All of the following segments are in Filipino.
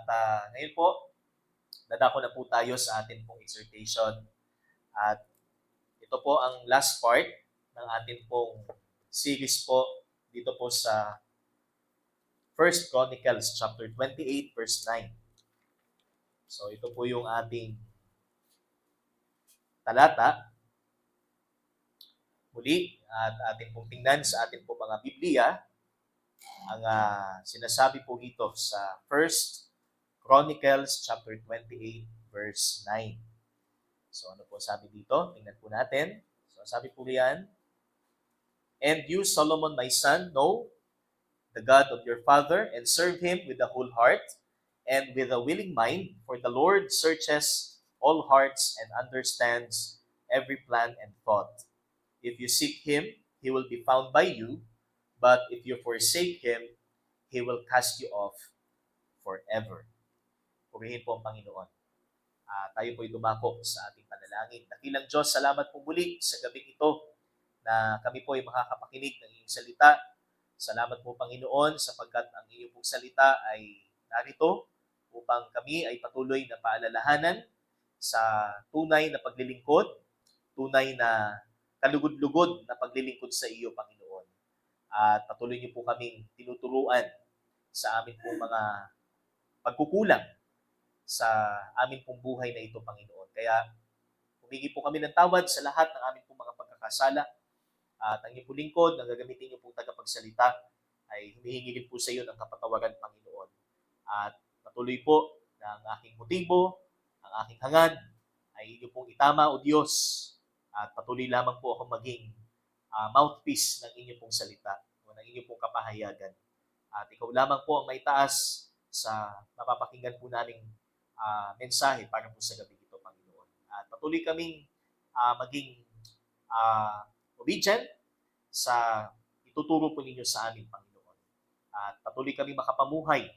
ngayon po, dadako na po tayo sa atin pong exhortation. At ito po ang last part ng atin pong series po dito po sa 1 Chronicles chapter 28 verse 9. So ito po yung ating talata. Muli, at atin pong tingnan sa atin pong mga Biblia ang sinasabi po dito sa 1 Chronicles chapter 28 verse 9. So ano po sabi dito? Tingnan po natin. So sabi po riyan, "And you, Solomon, my son, know the God of your father, and serve him with a whole heart and with a willing mind, for the Lord searches all hearts and understands every plan and thought. If you seek him, he will be found by you, but if you forsake him, he will cast you off forever." Purihin po ang Panginoon. Tayo po'y dumako sa ating panalangin. Dakilang Diyos, salamat po muli sa gabing ito na kami po'y makakapakinig ng iyong salita. Salamat po, Panginoon, sapagkat ang iyong pong salita ay narito upang kami ay patuloy na paalalahanan sa tunay na paglilingkod, tunay na kalugod-lugod na paglilingkod sa iyo, Panginoon. At patuloy niyo po kaming tinuturuan sa amin pong mga pagkukulang sa amin pong buhay na ito, Panginoon. Kaya humingi po kami ng tawad sa lahat ng amin pong mga pagkakasala. At ang iyong lingkod na gagamitin niyo pong tagapagsalita ay humihingi din po sa iyo ng kapatawaran, Panginoon. At patuloy po na ang aking motibo, ang aking hangad ay inyo pong itama, O Diyos. At patuloy lamang po ako maging mouthpiece ng inyo pong salita o ng inyo pong kapahayagan. At ikaw lamang po ang may taas sa mapapakinggan po naming mensahe para po sa gabi ito, Panginoon. At patuloy kaming maging obedient sa ituturo po ninyo sa amin, Panginoon. At patuloy kaming makapamuhay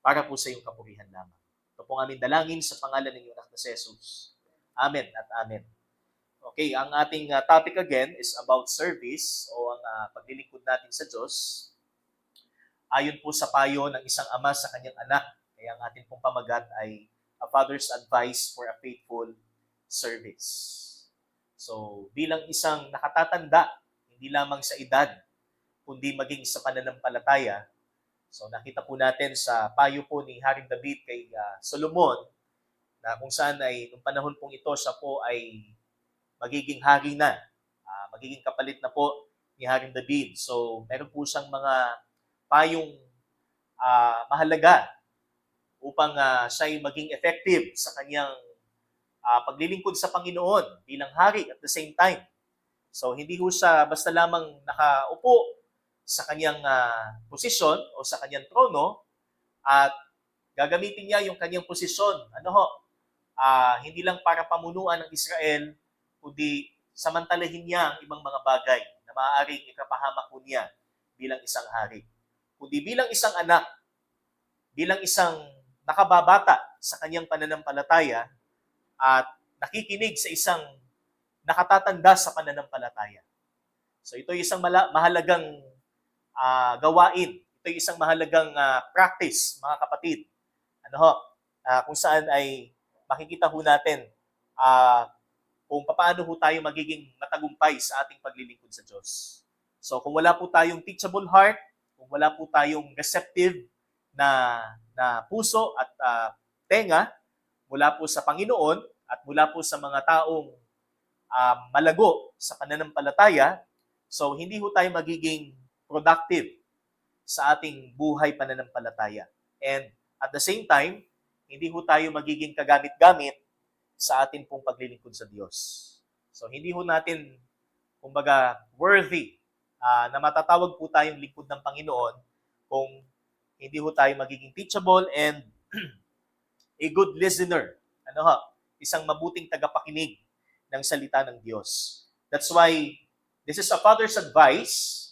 para po sa iyong kapurihan lamang. Ito pong aming dalangin sa pangalan ng iyong anak na si Jesus. Amen at amen. Okay, ang ating topic again is about service o ang paglilingkod natin sa Diyos. Ayon po sa payo ng isang ama sa kanyang anak. Kaya ang ating pong pamagat ay A Father's Advice for a Faithful Service. So, bilang isang nakatatanda, hindi lamang sa edad, kundi maging sa pananampalataya, so nakita po natin sa payo po ni Haring David kay Solomon, na kung saan ay, nung panahon pong ito, siya po ay magiging hari na, magiging kapalit na po ni Haring David. So, meron po siyang mga payong mahalaga upang siya ay maging effective sa kanyang paglilingkod sa Panginoon bilang hari at the same time. So, hindi ho siya basta lamang nakaupo sa kanyang posisyon o sa kanyang trono at gagamitin niya yung kanyang posisyon. Hindi lang para pamunuan ng Israel, kundi samantalahin niya ang ibang mga bagay na maaaring ikapahamak po niya bilang isang hari. Kundi bilang isang anak, bilang isang nakababata sa kanyang pananampalataya, at nakikinig sa isang nakatatanda sa pananampalataya. So ito ay isang mahalagang gawain. Ito ay isang mahalagang practice, mga kapatid. Kung saan ay makikita ho natin kung paano ho tayo magiging matagumpay sa ating paglilingkod sa Diyos. So kung wala po tayong teachable heart, kung wala po tayong receptive na puso at tenga, mula po sa Panginoon at mula po sa mga taong malago sa pananampalataya, so hindi ho tayo magiging productive sa ating buhay pananampalataya. And at the same time, hindi ho tayo magiging kagamit-gamit sa ating pong paglilingkod sa Diyos. So hindi ho natin, kumbaga, worthy na matatawag po tayong lingkod ng Panginoon kung hindi ho tayo magiging teachable and a good listener. Isang mabuting tagapakinig ng salita ng Diyos. That's why this is a father's advice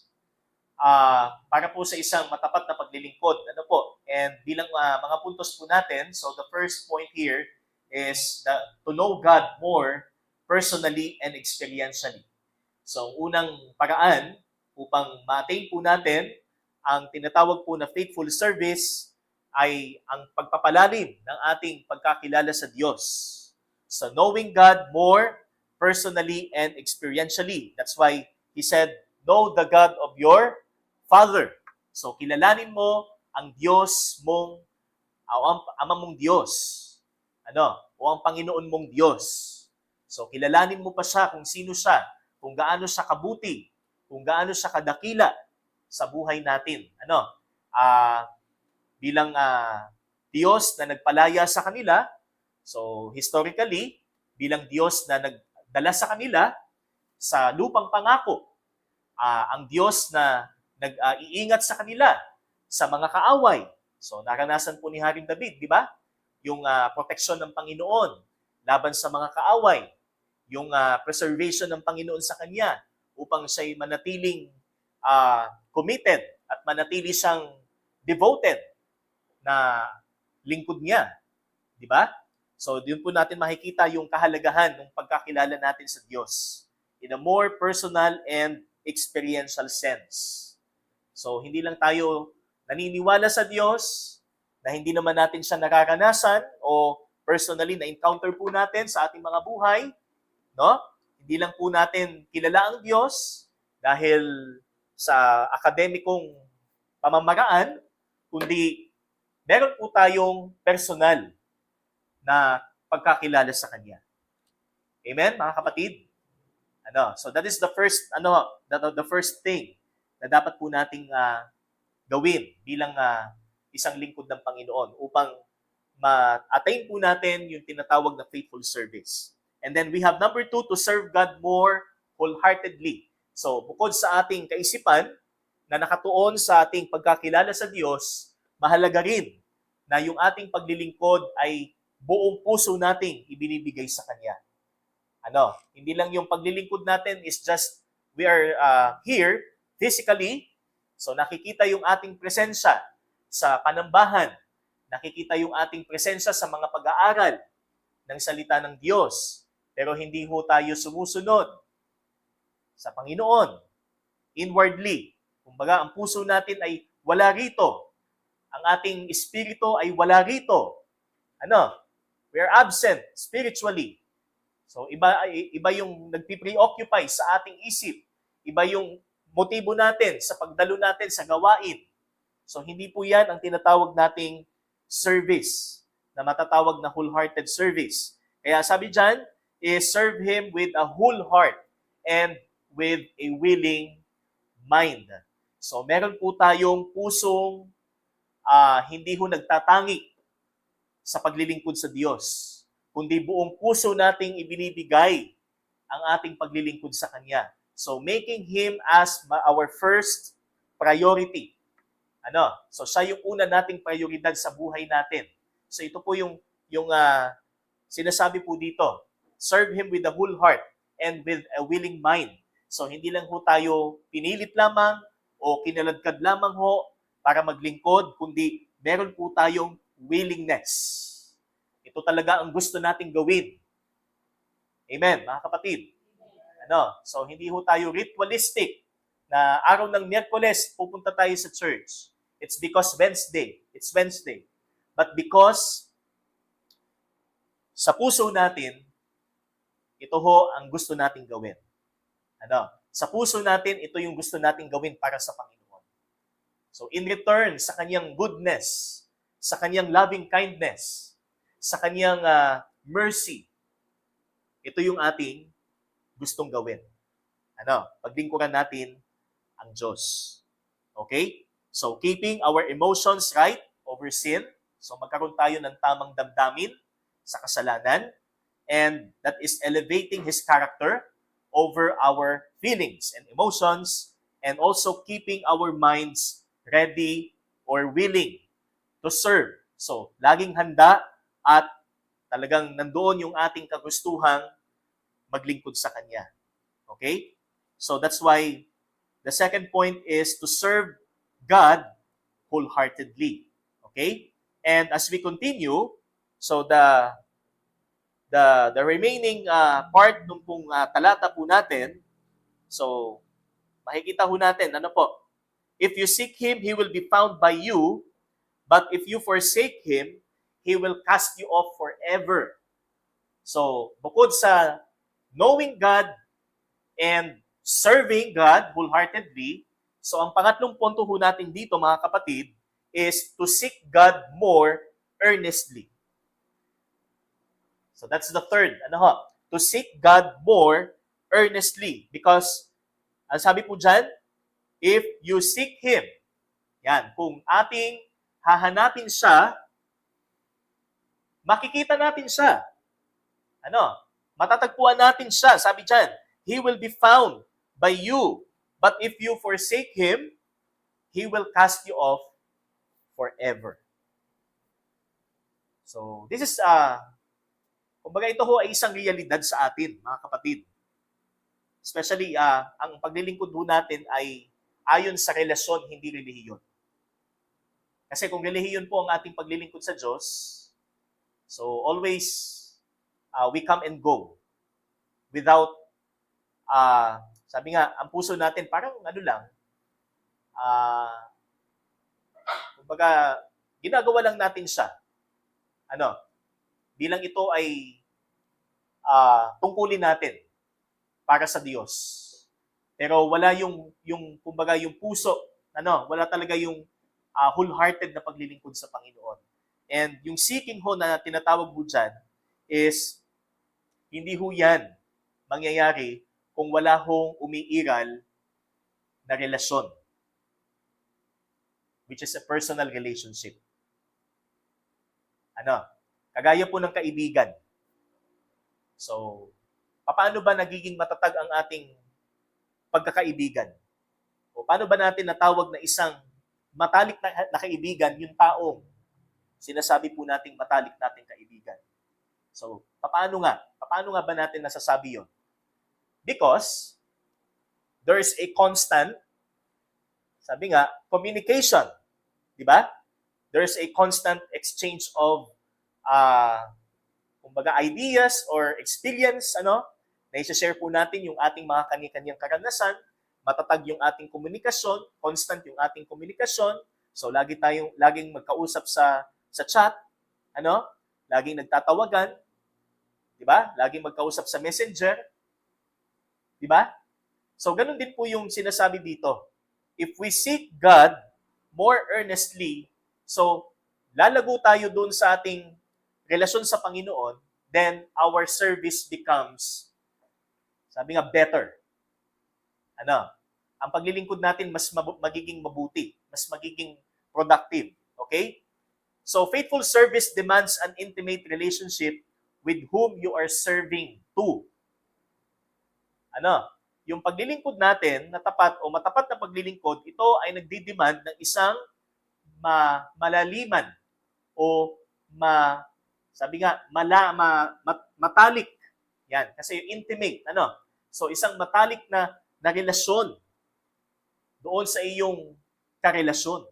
para po sa isang matapat na paglilingkod. And bilang mga puntos po natin, so the first point here is to know God more personally and experientially. So, unang paraan upang ma-attain po natin ang tinatawag po na faithful service ay ang pagpapalalim ng ating pagkakilala sa Diyos. So knowing God more personally and experientially. That's why He said, know the God of your Father. So kilalanin mo ang Diyos mong, o ang Ama mong Diyos. O ang Panginoon mong Diyos. So kilalanin mo pa siya kung sino siya, kung gaano siya kabuti, kung gaano siya kadakila sa buhay natin. Bilang Diyos na nagpalaya sa kanila, so historically, bilang Diyos na nagdala sa kanila sa lupang pangako, ang Diyos na nag-iingat sa kanila sa mga kaaway. So naranasan po ni Haring David, di ba? Yung proteksyon ng Panginoon laban sa mga kaaway, yung preservation ng Panginoon sa kanya upang siya'y manatiling committed at manatili siyang devoted na lingkod niya. Di ba? So, doon po natin makikita yung kahalagahan ng pagkakilala natin sa Diyos in a more personal and experiential sense. So, hindi lang tayo naniniwala sa Diyos na hindi naman natin siya nararanasan o personally na-encounter po natin sa ating mga buhay, no? Hindi lang po natin kilala ang Diyos dahil sa akademikong pamamaraan, kundi meron po tayong personal na pagkakilala sa Kanya. Amen, mga kapatid? So that is the first the first thing na dapat po nating gawin bilang isang lingkod ng Panginoon upang ma-attain po natin yung tinatawag na faithful service. And then we have number 2, to serve God more wholeheartedly. So bukod sa ating kaisipan na nakatuon sa ating pagkakilala sa Diyos, mahalaga rin na yung ating paglilingkod ay buong puso nating ibinibigay sa Kanya. Hindi lang yung paglilingkod natin is just we are here physically, so nakikita yung ating presensya sa panambahan, nakikita yung ating presensya sa mga pag-aaral ng salita ng Diyos, pero hindi ho tayo sumusunod sa Panginoon inwardly. Kumbaga, ang puso natin ay wala rito. Ang ating espiritu ay wala rito. We are absent spiritually. So, iba yung nagpipreoccupy sa ating isip. Iba yung motibo natin sa pagdalo natin sa gawain. So, hindi po yan ang tinatawag nating service, na matatawag na wholehearted service. Kaya sabi dyan, is serve Him with a whole heart and with a willing mind. So, meron po tayong pusong hindi ho nagtatangi sa paglilingkod sa Diyos, kundi buong puso nating ibinibigay ang ating paglilingkod sa Kanya. So, making Him as our first priority. So, siya yung una nating prioridad sa buhay natin. So, ito po yung sinasabi po dito. Serve Him with a whole heart and with a willing mind. So, hindi lang ho tayo pinilit lamang o kinaladkad lamang ho para maglingkod, kundi meron po tayong willingness. Ito talaga ang gusto nating gawin. Amen, mga kapatid. So, hindi ho tayo ritualistic na araw ng Miyerkules pupunta tayo sa church. It's because it's Wednesday. But because sa puso natin, ito ho ang gusto nating gawin. Sa puso natin, ito yung gusto nating gawin para sa Panginoon. So in return sa kanyang goodness, sa kanyang loving kindness, sa kanyang mercy, ito yung ating gustong gawin. Paglingkuran natin ang Diyos. Okay? So keeping our emotions right over sin. So magkaroon tayo ng tamang damdamin sa kasalanan, and that is elevating His character over our feelings and emotions, and also keeping our minds ready or willing to serve. So, laging handa at talagang nandoon yung ating kagustuhang maglingkod sa Kanya. Okay? So, that's why the second point is to serve God wholeheartedly. Okay? And as we continue, so the remaining part ng pong talata po natin, so makikita ho natin, If you seek Him, He will be found by you. But if you forsake Him, He will cast you off forever. So, bukod sa knowing God and serving God wholeheartedly, so ang pangatlong punto ho natin dito, mga kapatid, is to seek God more earnestly. So that's the third. Ano ho? To seek God more earnestly. Because, ang sabi po dyan, if you seek Him, yan, kung ating hahanapin siya, makikita natin siya. Ano? Matatagpuan natin siya. Sabi dyan, He will be found by you. But if you forsake Him, He will cast you off forever. So, this is, kumbaga ito ho ay isang realidad sa atin, mga kapatid. Especially, ang paglilingkod ho natin ay ayon sa relasyon, hindi relihiyon. Kasi kung relihiyon po ang ating paglilingkod sa Diyos, so always we come and go without, sabi nga, ang puso natin parang ano lang, kumbaga, ginagawa lang natin siya. Ano, bilang ito ay tungkulin natin para sa Diyos. Pero wala yung kumbaga yung puso, wala talaga yung wholehearted na paglilingkod sa Panginoon. And yung seeking ho na tinatawag mo dyan is hindi ho yan mangyayari kung wala hong umiiral na relasyon, which is a personal relationship. Kagaya po ng kaibigan. So, paano ba nagiging matatag ang ating pagkakaibigan? O paano ba natin natawag na isang matalik na kaibigan yung taong sinasabi po nating matalik nating kaibigan? So, paano nga? Paano nga ba natin nasasabi yon? Because there's a constant, sabi nga, communication. Di ba? There's a constant exchange of kumbaga ideas or experience, na i-share po natin yung ating mga kanya-kanyang karanasan, matatag yung ating komunikasyon, constant yung ating komunikasyon. So laging magkausap sa chat, laging nagtatawagan, 'di ba? Laging magkausap sa Messenger, 'di ba? So ganun din po yung sinasabi dito. If we seek God more earnestly, so lalago tayo doon sa ating relasyon sa Panginoon, then our service becomes, sabi nga, better. Ang paglilingkod natin mas magiging mabuti, mas magiging productive. Okay? So, faithful service demands an intimate relationship with whom you are serving to. Yung paglilingkod natin na tapat o matapat na paglilingkod, ito ay nagdidemand ng isang malaliman o sabi nga, matalik. Yan, kasi yung intimate, So, isang matalik na relasyon doon sa iyong karelasyon.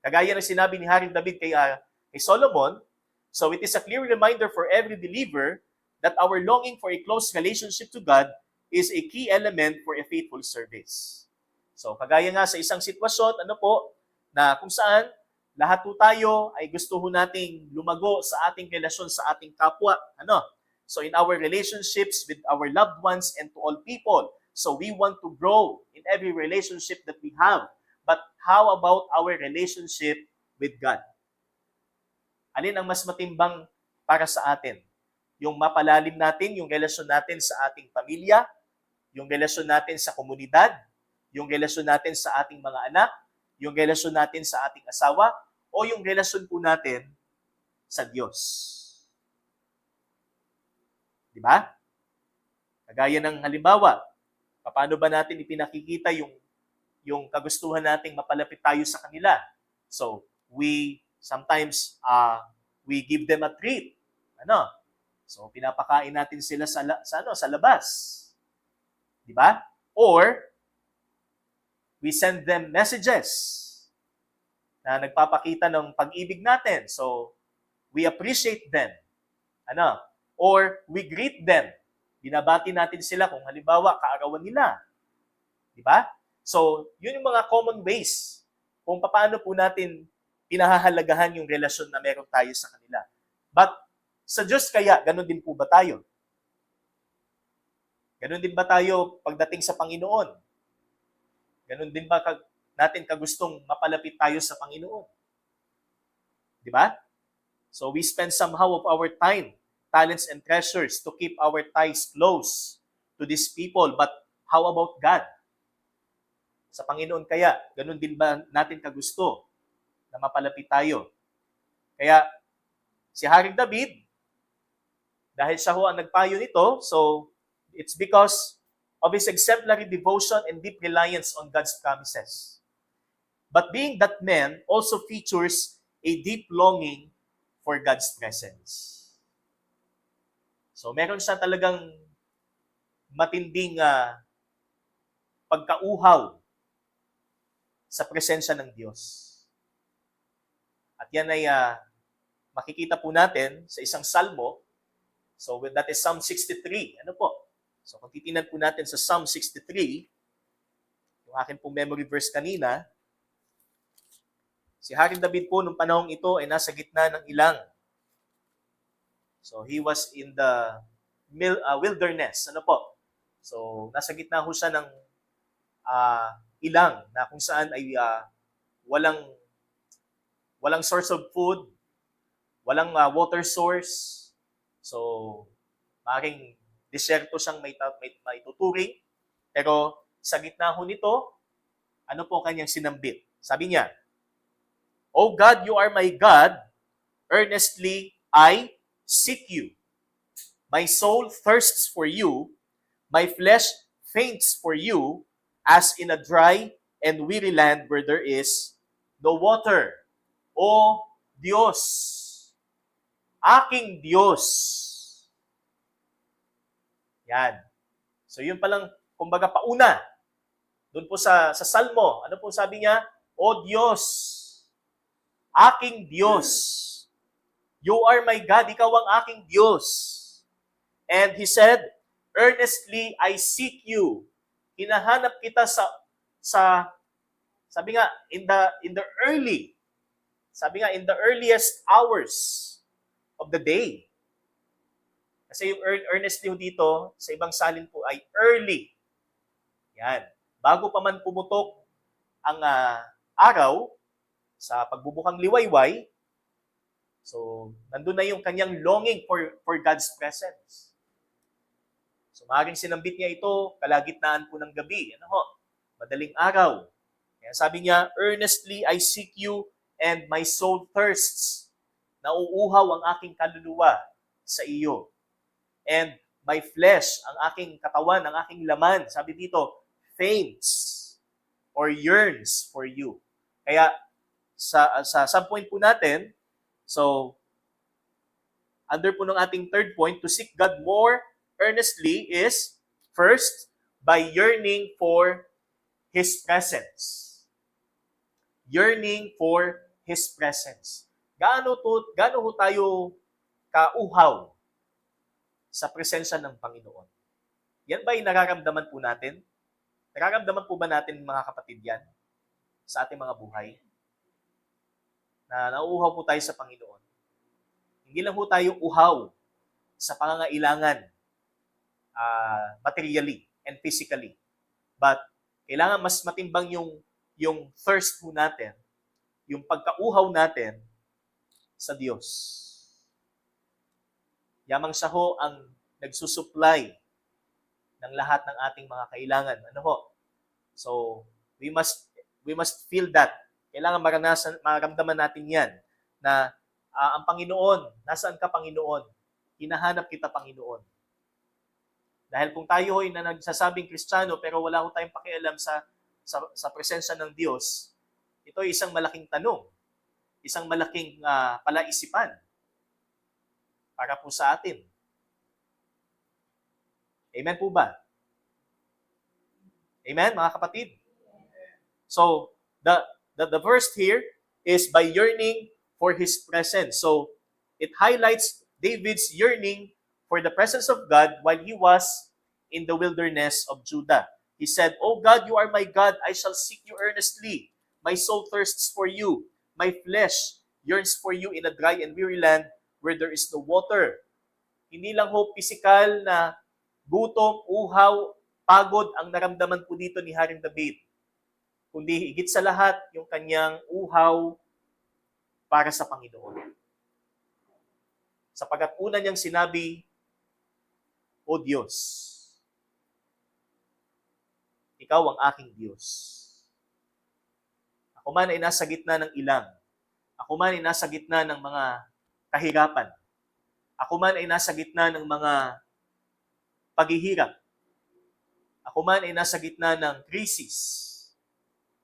Kagaya ng sinabi ni Haring David kay Solomon, so it is a clear reminder for every believer that our longing for a close relationship to God is a key element for a faithful service. So, kagaya nga sa isang sitwasyon, na kung saan lahat po tayo ay gusto nating lumago sa ating relasyon sa ating kapwa. So, in our relationships with our loved ones and to all people. So, we want to grow in every relationship that we have. But how about our relationship with God? Alin ang mas matimbang para sa atin? Yung mapalalim natin, yung relasyon natin sa ating pamilya, yung relasyon natin sa komunidad, yung relasyon natin sa ating mga anak, yung relasyon natin sa ating asawa, o yung relasyon po natin sa Diyos. Di ba? Kagaya ng halimbawa, paano ba natin ipinakikita yung kagustuhan nating mapalapit tayo sa kanila? So, we sometimes we give them a treat. So, pinapakain natin sila sa labas. Di ba? Or, we send them messages na nagpapakita ng pag-ibig natin. So, we appreciate them. Or, we greet them. Binabati natin sila kung halimbawa, kaarawan nila. Di ba? So, yun yung mga common ways kung paano po natin pinahahalagahan yung relasyon na meron tayo sa kanila. But sa Diyos kaya, ganun din po ba tayo? Ganun din ba tayo pagdating sa Panginoon? Ganun din ba natin kagustong mapalapit tayo sa Panginoon? Di ba? So we spend somehow of our time, talents, and treasures to keep our ties close to these people. But how about God? Sa Panginoon kaya, ganun din ba natin kagusto na mapalapit tayo? Kaya si Haring David, dahil siya ho ang nagpayo nito, so it's because of his exemplary devotion and deep reliance on God's promises. But being that man also features a deep longing for God's presence. So meron siya talagang matinding pagkauhaw sa presensya ng Diyos. At yan ay makikita po natin sa isang salmo. So that is Psalm 63. Ano po? So kung titingnan po natin sa Psalm 63, yung akin pong memory verse kanina, si Haring David po nung panahong ito ay nasa gitna ng ilang. So he was in the wilderness. Ano po? So nasa gitna ho siya ng ilang na kung saan ay walang source of food, walang water source. So, maaaring disyerto siyang may tuturing. Pero sa gitna ho nito, ano po kanyang sinambit? Sabi niya, O God, you are my God, earnestly I seek you. My soul thirsts for you, my flesh faints for you, as in a dry and weary land where there is no water. O Diyos, aking Diyos. Yan. So yun palang, kumbaga pauna. Doon po sa Salmo, ano po sabi niya? O Diyos, aking Diyos. You are my God, ikaw ang aking Diyos. And he said, earnestly I seek you. Hinahanap kita sa sabi nga, in the earliest hours of the day. Kasi yung earnestly dito, sa ibang salin po ay early. Yan. Bago pa man pumutok ang araw sa pagbubukang liwayway, so nandun na yung kanyang longing for God's presence. So maaaring sinambit niya ito, kalagitnaan po ng gabi. Ano ho? Madaling araw. Kaya sabi niya, earnestly I seek you and my soul thirsts. Nauuhaw ang aking kaluluwa sa iyo. And my flesh, ang aking katawan, ang aking laman, sabi dito, faints or yearns for you. Kaya sa subpoint po natin, so under po ng ating third point, to seek God more earnestly is first, by yearning for His presence. Yearning for His presence. Gaano ho tayo kauhaw sa presensya ng Panginoon? Yan ba ay nararamdaman po natin? Nararamdaman po ba natin, mga kapatid, yan sa ating mga buhay? Na nauuhaw po tayo sa Panginoon. Hindi lang po tayo uhaw sa pangangailangan materially and physically. But kailangan mas matimbang yung thirst po natin, yung pagkauhaw natin sa Diyos. Yamang siya ho ang nagsusupply ng lahat ng ating mga kailangan. Ano ho? So, we must feel that. Kailangan maramdaman natin yan na ang Panginoon, nasaan ka, Panginoon? Hinahanap kita, Panginoon. Dahil kung tayo ho'y na nagsasabing Kristiyano pero wala ho tayong pakialam sa presensya ng Diyos, ito ay isang malaking tanong, isang malaking palaisipan para po sa atin. Amen po ba? Amen, mga kapatid? So, the verse here is by yearning for His presence. So, it highlights David's yearning for the presence of God while he was in the wilderness of Judah. He said, O God, you are my God. I shall seek you earnestly. My soul thirsts for you. my flesh yearns for you in a dry and weary land where there is no water. Hindi lang ho physical na gutom, uhaw, pagod ang naramdaman po dito ni Haring David, kundi higit sa lahat yung kanyang uhaw para sa Panginoon. Sapagkat una niyang sinabi, O Diyos, Ikaw ang aking Diyos. Ako man ay nasa gitna ng ilang. Ako man ay nasa gitna ng mga kahirapan. Ako man ay nasa gitna ng mga paghihirap. Ako man ay nasa gitna ng krisis.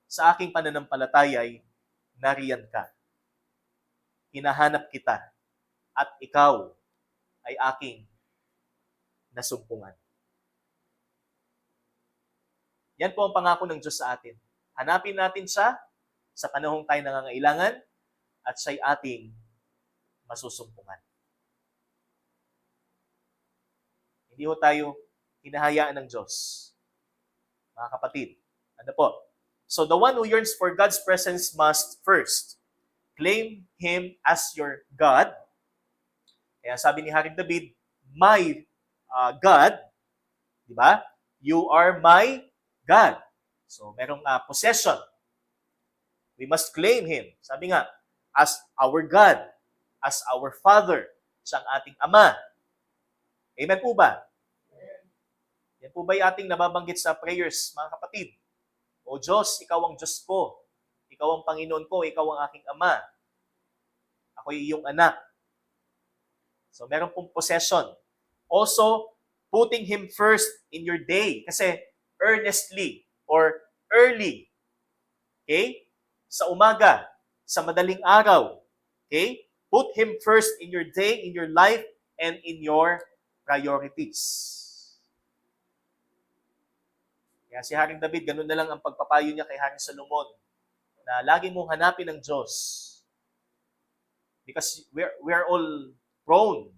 Sa aking pananampalataya ay nariyan ka. Hinahanap kita. At ikaw ay aking nasumpungan. Yan po ang pangako ng Diyos sa atin. Hanapin natin siya sa panahong tayo nangangailangan at siya'y ating masusumpungan. Hindi ho tayo hinahayaan ng Diyos. Mga kapatid, ano po? So the one who yearns for God's presence must first claim Him as your God. Kaya sabi ni Haring David, my God, di ba? You are my God. So merong possession. We must claim Him. Sabi nga, as our God, as our Father, siyang ating Ama. Amen po ba? Yan po ba yung ating nababanggit sa prayers, mga kapatid? O Diyos, Ikaw ang Diyos ko. Ikaw ang Panginoon ko. Ikaw ang aking Ama. Ako'y iyong anak. So meron pong possession. Also, putting Him first in your day. Kasi earnestly or early. Okay? Sa umaga, sa madaling araw. Okay? Put Him first in your day, in your life, and in your priorities. Kaya si Haring David, ganun na lang ang pagpapayo niya kay Haring Solomon, na lagi mong hanapin ang Diyos. Because we're all prone.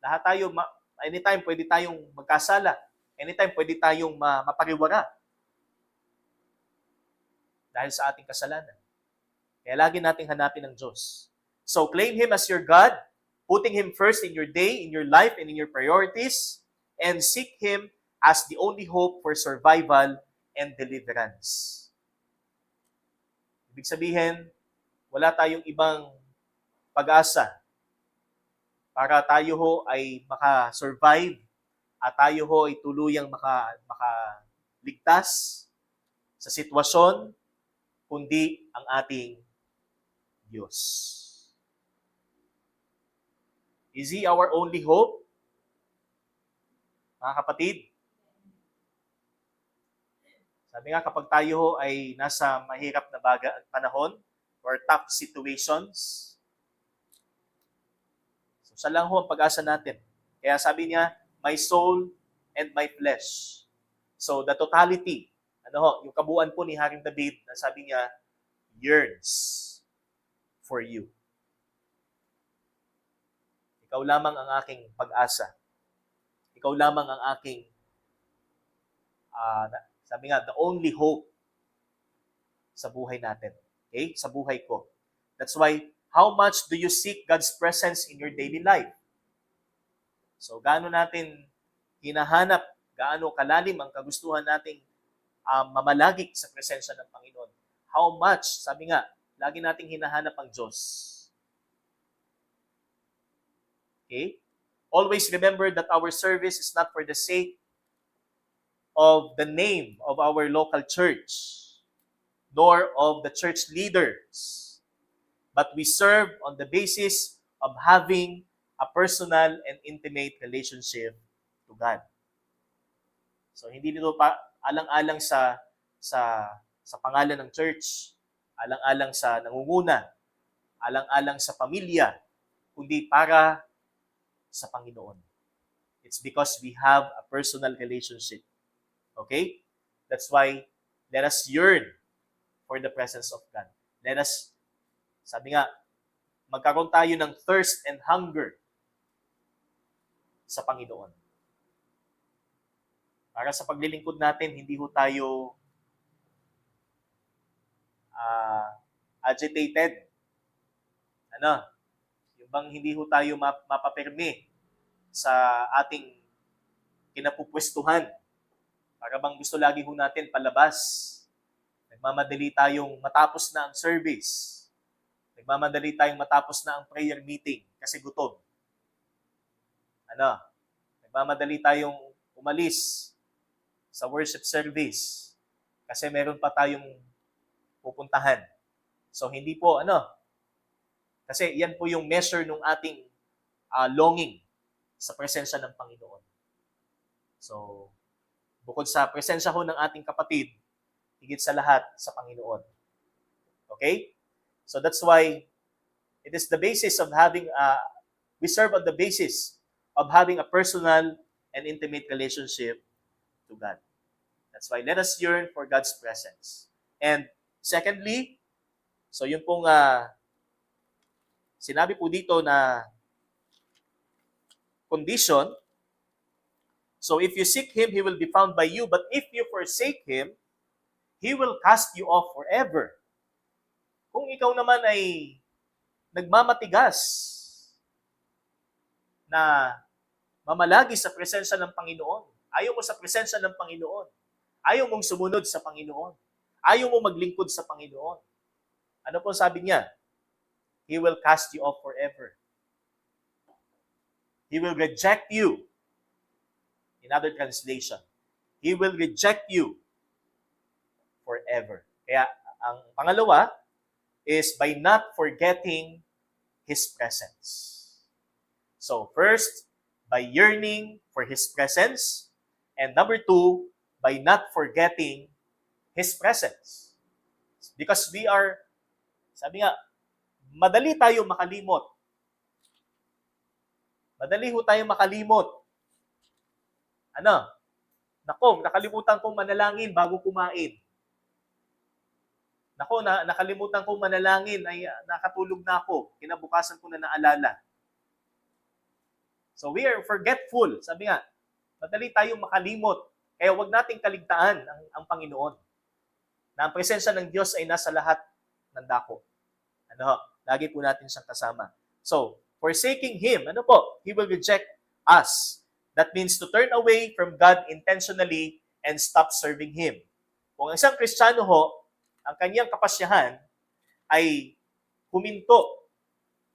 Lahat tayo, anytime pwede tayong magkasala. Anytime pwede tayong mapariwara. Dahil sa ating kasalanan. Kaya lagi nating hanapin ang Diyos. So claim Him as your God, putting Him first in your day, in your life, and in your priorities, and seek Him as the only hope for survival and deliverance. Ibig sabihin, wala tayong ibang pag-asa para tayo ho ay maka-survive at tayo ho ay tuluyang makaligtas sa sitwasyon, kundi ang ating Diyos. Is He our only hope? Mga kapatid, sabi nga kapag tayo ho ay nasa mahirap na panahon or tough situations, so siya lang ho ang pag-asa natin. Kaya sabi niya, my soul and my flesh. So the totality, yung kabuuan po ni Haring David, na sabi niya, yearns for you. Ikaw lamang ang aking pag-asa. Ikaw lamang ang aking, sabi nga, the only hope sa buhay natin. Okay? Sa buhay ko. That's why, how much do you seek God's presence in your daily life? So, gaano natin hinahanap, gaano kalalim ang kagustuhan nating mamalagik sa presensya ng Panginoon. How much, sabi nga, lagi nating hinahanap ang Diyos. Okay? Always remember that our service is not for the sake of the name of our local church, nor of the church leaders, but we serve on the basis of having a personal and intimate relationship to God. So hindi dito pa alang-alang sa pangalan ng church, alang-alang sa nangunguna, alang-alang sa pamilya, kundi para sa Panginoon. It's because we have a personal relationship. Okay? That's why let us yearn for the presence of God. Let us, sabi nga, magkaroon tayo ng thirst and hunger sa Panginoon. Para sa paglilingkod natin, hindi ho tayo agitated. Ano? Yung bang hindi ho tayo mapapirmi sa ating kinapupwestuhan. Para bang gusto lagi ho natin palabas. Nagmamadali tayong matapos na ang service. Nagmamadali tayong matapos na ang prayer meeting kasi gutom. Ano? Nagmamadali tayong umalis sa worship service kasi meron pa tayong pupuntahan. So hindi po kasi yan po yung measure ng ating longing sa presensya ng Panginoon. So bukod sa presensya ho ng ating kapatid, higit sa lahat sa Panginoon. Okay? So that's why it is the basis of having we serve on the basis of having a personal and intimate relationship to God. That's why let us yearn for God's presence. And secondly, so yung pong sinabi po dito na condition, so if you seek Him, He will be found by you. But if you forsake Him, He will cast you off forever. Kung ikaw naman ay nagmamatigas na mamalagi sa presensya ng Panginoon, ayaw mo sa presensya ng Panginoon, ayaw mong sumunod sa Panginoon, ayaw mo maglingkod sa Panginoon, ano po sabi niya? He will cast you off forever. He will reject you. In other translation, He will reject you forever. Kaya ang pangalawa is by not forgetting His presence. So first, by yearning for His presence. And number two, by not forgetting His presence. Because we are, sabi nga, madali tayo makalimot. Madali ho tayo makalimot. Nako, nakalimutan kong manalangin bago kumain. Nako, nakalimutan kong manalangin, ay nakatulog na ako. Kinabukasan ko na naalala. So we are forgetful. Sabi nga, madali tayong makalimot. Kaya huwag nating kaligtaan ang Panginoon. Na ang presensya ng Diyos ay nasa lahat ng dako. Lagi po natin siyang kasama. So, forsaking Him, He will reject us. That means to turn away from God intentionally and stop serving Him. Kung isang Kristiyano ho, ang kanyang kapasyahan ay huminto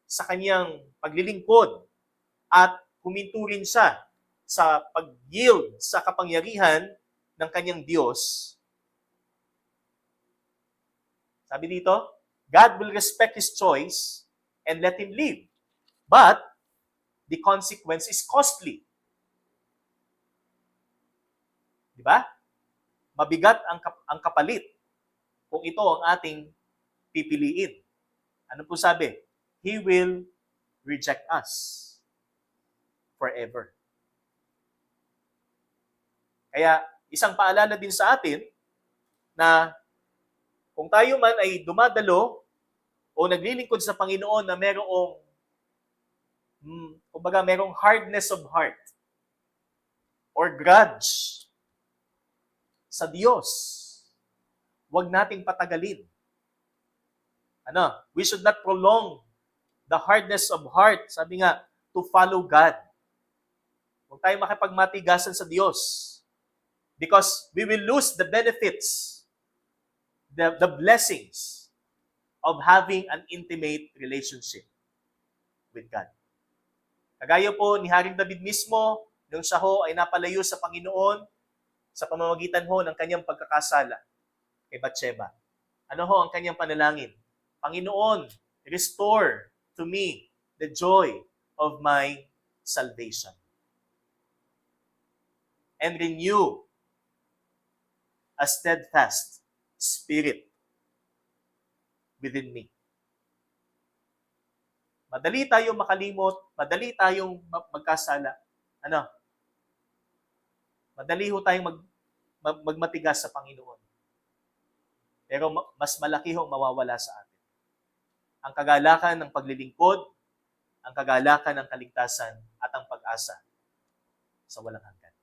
sa kanyang paglilingkod at huminto rin siya sa pag-yield sa kapangyarihan ng kanyang Diyos. Sabi dito, God will respect His choice and let Him live. But the consequence is costly. Di ba? Mabigat ang kapalit kung ito ang ating pipiliin. Ano po sabi? He will reject us forever. Kaya isang paalala din sa atin na kung tayo man ay dumadalo o naglilingkod sa Panginoon na merong hardness of heart or grudge sa Diyos, huwag nating patagalin. We should not prolong the hardness of heart, sabi nga, to follow God. Huwag tayong makipagmatigasan sa Diyos because we will lose the benefits, the blessings of having an intimate relationship with God. Kagaya po ni Haring David mismo, nung siya ho ay napalayo sa Panginoon sa pamamagitan ho ng kanyang pagkakasala kay Bathsheba. Ano ho ang kanyang panalangin? Panginoon, restore to me the joy of my salvation. And renew a steadfast spirit within me. Madali tayong makalimot, madali tayong magkasala. Madali ho tayong magmatigas sa Panginoon. Pero mas malaki ho mawawala sa atin. Ang kagalakan ng paglilingkod, ang kagalakan ng kaligtasan, at ang pag-asa sa walang hanggan.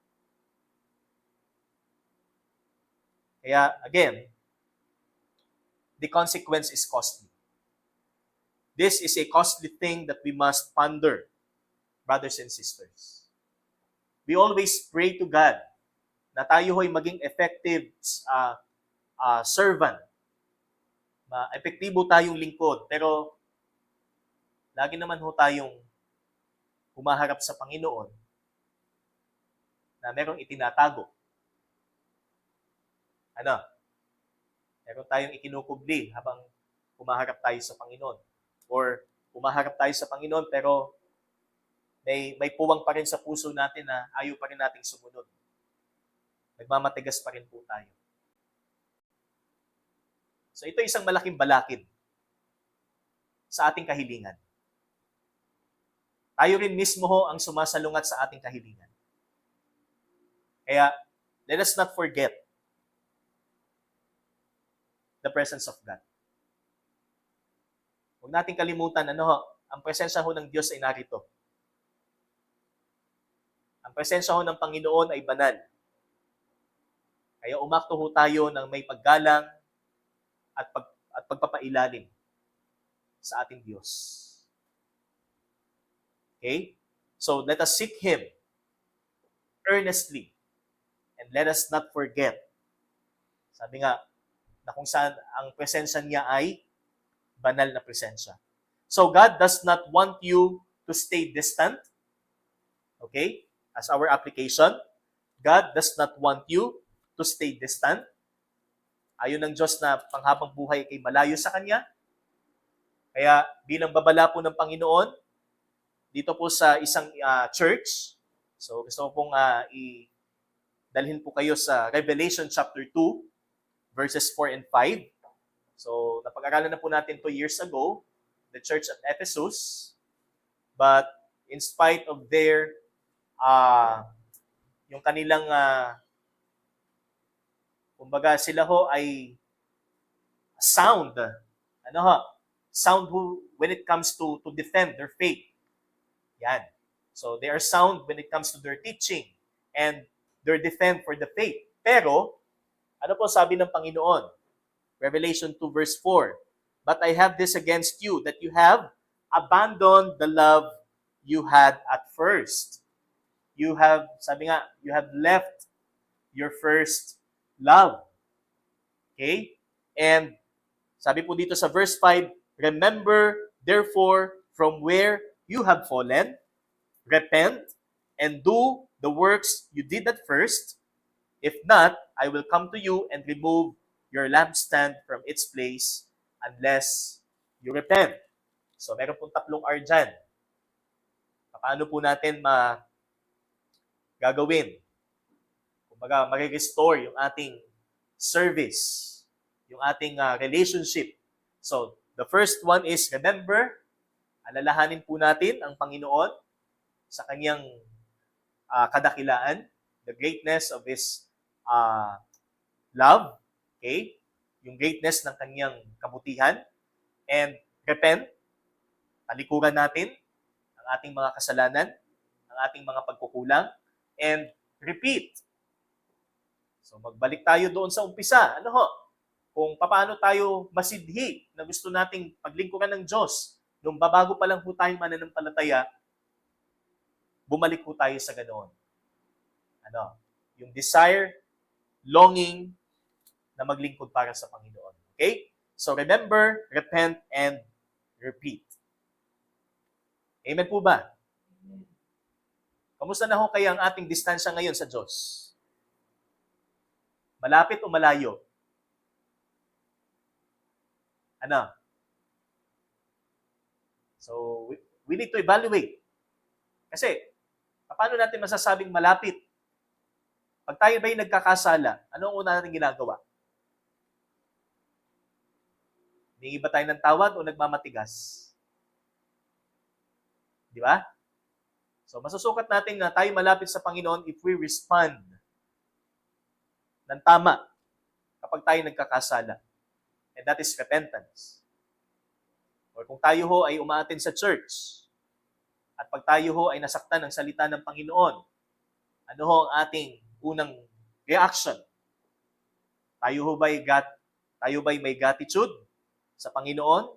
Kaya, again, the consequence is costly. This is a costly thing that we must ponder, brothers and sisters. We always pray to God na tayo ho'y maging effective servant. Epektibo tayong lingkod. Pero lagi naman ho tayong humaharap sa Panginoon na merong itinatago. Meron tayong ikinukubli habang humaharap tayo sa Panginoon. Or humaharap tayo sa Panginoon pero may puwang pa rin sa puso natin na ayaw pa rin nating sumunod. Nagmamatigas pa rin po tayo. So ito isang malaking balakid sa ating kahilingan. Tayo rin mismo ho ang sumasalungat sa ating kahilingan. Kaya, let us not forget the presence of God. Huwag nating kalimutan, ang presensya ho ng Diyos ay narito. Ang presensya ho ng Panginoon ay banal. Kaya umakto ho tayo ng may paggalang at pagpapailalim sa ating Diyos. Okay? So, let us seek Him earnestly and let us not forget. Sabi nga, na kung saan ang presensya niya ay banal na presensya. So, God does not want you to stay distant. Okay? As our application, God does not want you to stay distant. Ayaw ng Diyos na panghabang buhay kay malayo sa Kanya. Kaya bilang babala po ng Panginoon, dito po sa isang church, so gusto ko pong dalhin po kayo sa Revelation chapter 2, verses 4 and 5. So, napag-aralan na po natin 2 years ago, the church at Ephesus. But in spite of their, yung kanilang, kumbaga sila ho ay sound. Sound when it comes to defend their faith. Yan. So, they are sound when it comes to their teaching and their defense for the faith. Pero, ano po sabi ng Panginoon? Revelation 2 verse 4. But I have this against you, that you have abandoned the love you had at first. You have, sabi nga, you have left your first love. Okay? And, sabi po dito sa verse 5, remember, therefore, from where you have fallen, repent, and do the works you did at first. If not, I will come to you and remove your lampstand from its place unless you repent. So, meron pong 3 R dyan. Paano po natin gagawin? Kumbaga, mag-restore yung ating service, yung ating relationship. So, the first one is, remember, alalahanin po natin ang Panginoon sa kanyang kadakilaan, the greatness of His love, okay? Yung greatness ng kanyang kabutihan, and repent, talikuran natin ang ating mga kasalanan, ang ating mga pagkukulang, and repeat. So, magbalik tayo doon sa umpisa. Kung paano tayo masidhi na gusto nating paglingkuran ng Diyos, nung babago pa lang po tayong mananampalataya, bumalik po tayo sa ganoon. Yung desire, longing na maglingkod para sa Panginoon. Okay? So remember, repent, and repeat. Amen po ba? Kamusta na ho kaya ang ating distansya ngayon sa Diyos? Malapit o malayo? So, we need to evaluate. Kasi, paano natin masasabing malapit? Pag tayo ba'y nagkakasala, ano ang una natin ginagawa? Hingi ba tayo ng tawad o nagmamatigas? Di ba? So, masusukat natin na tayo malapit sa Panginoon if we respond ng tama kapag tayo nagkakasala. And that is repentance. Or kung tayo ho ay umaattend sa church, at pag tayo ho ay nasaktan ng salita ng Panginoon, ano ho ang ating unang reaction? Tayo ba'y may gratitude? sa Panginoon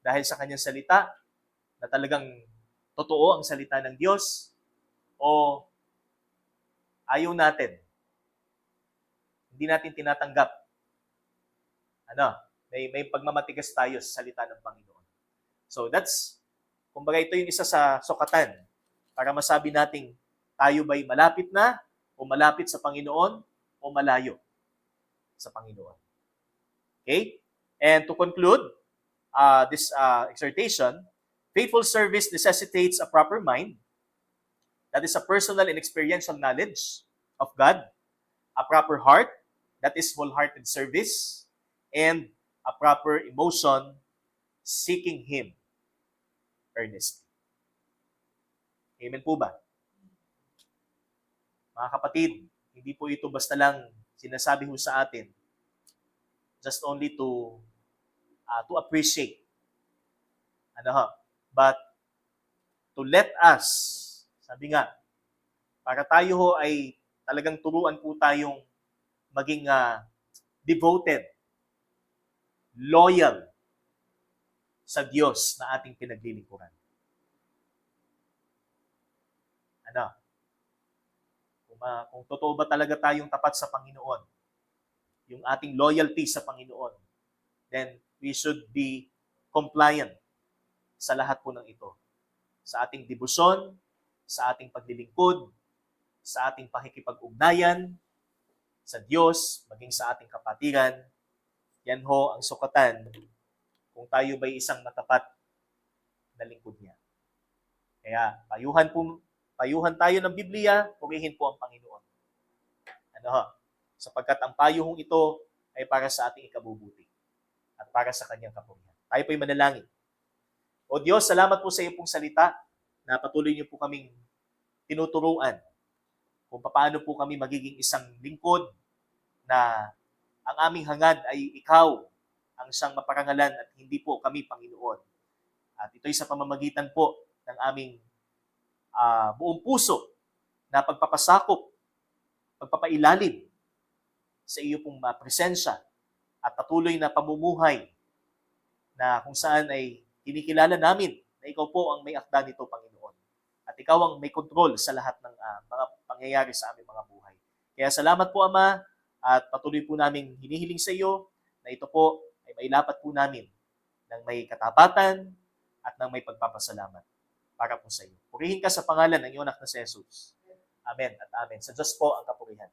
dahil sa kanyang salita na talagang totoo ang salita ng Diyos, o ayaw natin, hindi natin tinatanggap, may pagmamatigas tayo sa salita ng Panginoon. So kumbaga ito yung isa sa sukatan para masabi nating tayo ba'y malapit na o malapit sa Panginoon o malayo sa Panginoon. Okay? And to conclude this exhortation, faithful service necessitates a proper mind, that is a personal and experiential knowledge of God, a proper heart, that is wholehearted service, and a proper emotion, seeking Him earnestly. Amen po ba? Mga kapatid, hindi po ito basta lang sinasabi ho sa atin just only to appreciate. But to let us, sabi nga, para tayo ho ay talagang turuan po tayong maging devoted, loyal sa Diyos na ating pinaglilingkuran. Kung totoo ba talaga tayong tapat sa Panginoon, yung ating loyalty sa Panginoon, then we should be compliant sa lahat po ng ito. Sa ating debosyon, sa ating paglilingkod, sa ating pakikipag-ugnayan sa Diyos, maging sa ating kapatiran. Yan ho ang sukatan kung tayo ba'y isang matapat na lingkod niya. Kaya payuhan tayo ng Biblia, purihin po ang Panginoon. Sapagkat ang payuhong ito ay para sa ating ikabubuti at para sa kanyang kapurihan. Tayo po'y manalangin. O Diyos, salamat po sa iyo pong salita na patuloy niyo po kaming tinuturuan kung paano po kami magiging isang lingkod na ang aming hangad ay ikaw ang siyang maparangalan at hindi po kami, Panginoon. At ito'y sa pamamagitan po ng aming buong puso na pagpapasakop, pagpapailalim sa iyo pong presensya at patuloy na pamumuhay na kung saan ay kinikilala namin na ikaw po ang may akda nito, Panginoon. At ikaw ang may kontrol sa lahat ng mga pangyayari sa aming mga buhay. Kaya salamat po, Ama, at patuloy po namin hinihiling sa iyo na ito po ay mailapat po namin ng may katapatan at ng may pagpapasalamat para po sa iyo. Purihin ka sa pangalan ng iyong anak na si Jesus. Amen at amen. Sa Diyos po ang kapurihan.